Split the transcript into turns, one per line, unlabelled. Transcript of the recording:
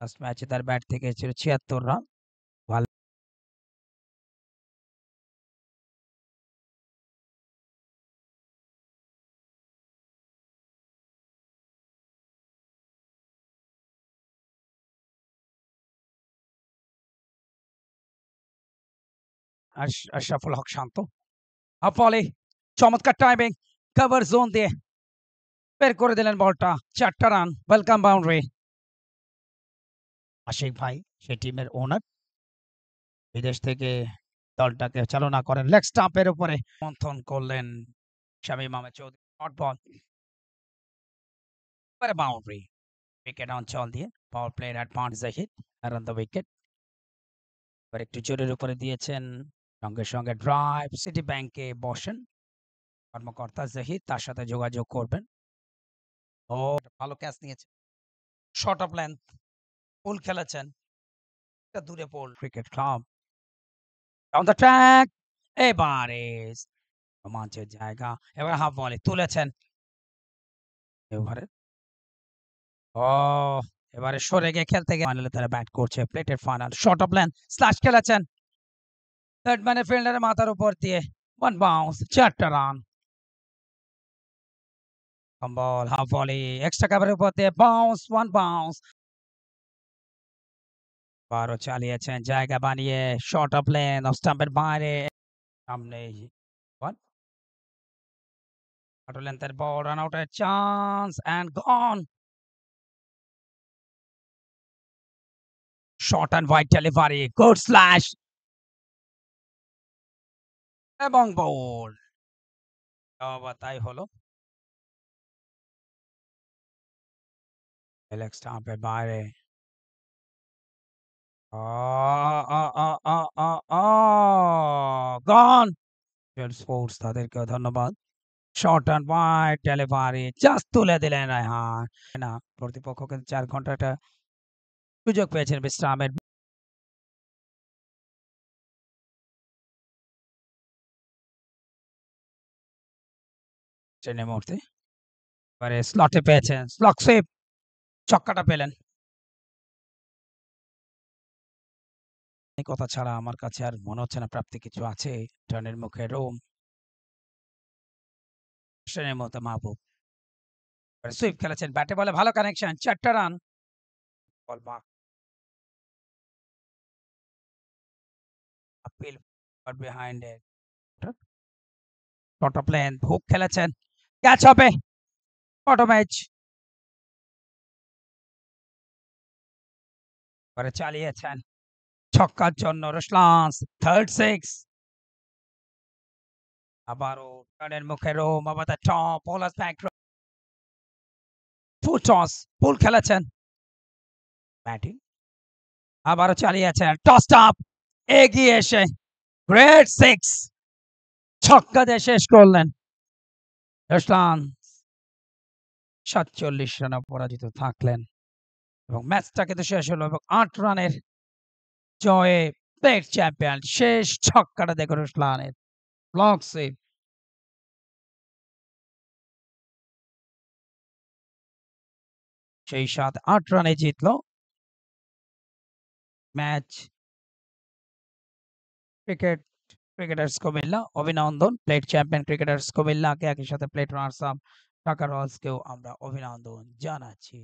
Last ম্যাচে তার bat থেকে ছিল ৭৬ রান। ভালো আশরাফুল হক শান্ত। বলে চমৎকার টাইমিং, কভার জোন দিয়ে বের করে দিলেন বলটা। ৪টা রান, ওয়েলকাম বাউন্ডারি। আশিক ভাই সেই টিমের ওনার, বিদেশ থেকে দলটাকে চালনা করেন। লেগ স্টাম্পের উপরে মন্থন করলেন Shamim Ahmed Chowdhury. Short ball, boundary. Wicket অঞ্চল দিয়ে power player advance Zahid run the wicket. এবার একটু জোরের উপরে দিয়েছেন, সঙ্গে সঙ্গে ড্রাইভ। সিটি ব্যাংকে বসেন কর্মকর্তা জাহিদ, তার সাথে যোগাযোগ করবেন। ও ভালো ক্যাচ নিয়েছে, শর্ট অফ লেন্থ, পুল খেলেছেন, দূরে পোল। Cricket club on the track, এবারে রোমাঞ্চের জায়গা। এবার হাফ বলে তুলেছেন এবারে। ও এবারে সরে গিয়ে খেলতে গিয়ে ফাইনালে তারা ব্যাট করছে। প্লেটের final, short of length, slash খেলেছেন থার্ড ম্যানে ফিল্ডারের মাথার উপর দিয়ে। ওয়ান বাউন্স, ৪টা run. Ball half volley, extra কাভারের উপর দিয়ে বাউন্স, ওয়ান বাউন্স। বারো চালিয়েছেন জায়গা বানিয়ে, শর্ট অফ লেন্থ, অফ স্টাম্পের বাইরে, সামনে লেন্থের বল, রান আউটের chance and gone. Short and wide delivery, good slash এবং বল। তাই হলো। লেগ স্টাম্পের বাইরে। গন। স্পোর্টস তাদেরকে ধন্যবাদ। Short and wide delivery, just তুলে দিলেন রায়হান। না, প্রতিপক্ষ কিন্তু ৪ ঘন্টা একটা সুযোগ পেয়েছেন বিশ্রামের। ট্রেনের মুহূর্তে এবারে স্লটে পেয়েছেন, স্লক সুইপ, ছক্কাটা পেলেন। এই কথা ছাড়া আমার কাছে আর মনে হচ্ছে না প্রাপ্তি কিছু আছে। ট্রেনের মুখে রোম, ট্রেনের মতো মাহবুব সুইপ খেলেছেন, ব্যাটে বলে ভালো কানেকশন, ৪টা রান। বল বাক appeal behind A, short of length, hook খেলেছেন, ক্যাচ হবে, অটো ম্যাচ। এবারে চালিয়েছেন ছক্কার জন্য রুশলান্স, থার্ড সিক্স। আবারও ট্রেনের মুখে রোম, over the top, bowler back, full toss, full খেলেছেন, ব্যাটিং আবারও চালিয়েছেন, টসড আপ, এগিয়ে এসে গ্রেট সিক্স, ছক্কা দিয়ে শেষ করলেন রুশলান। ৪৭ রানে পরাজিত থাকলেন এবং ম্যাচটা কিন্তু শেষ হলো এবং ৮ রানের জয়ে প্লেট চ্যাম্পিয়ন। শেষ ছক্কাটা দেখো রুশলানের, ব্লক সেভ। সেই সাথে ৮ রানে জিতলো ম্যাচ। ক্রিকেটার্স কুমিল্লা অভিনন্দন, প্লেট চ্যাম্পিয়ন ক্রিকেটার্স কুমিল্লাকে, একই সাথে প্লেট রানার্স আপ ঢাকা রয়্যালসকেও আমরা অভিনন্দন জানাচ্ছি।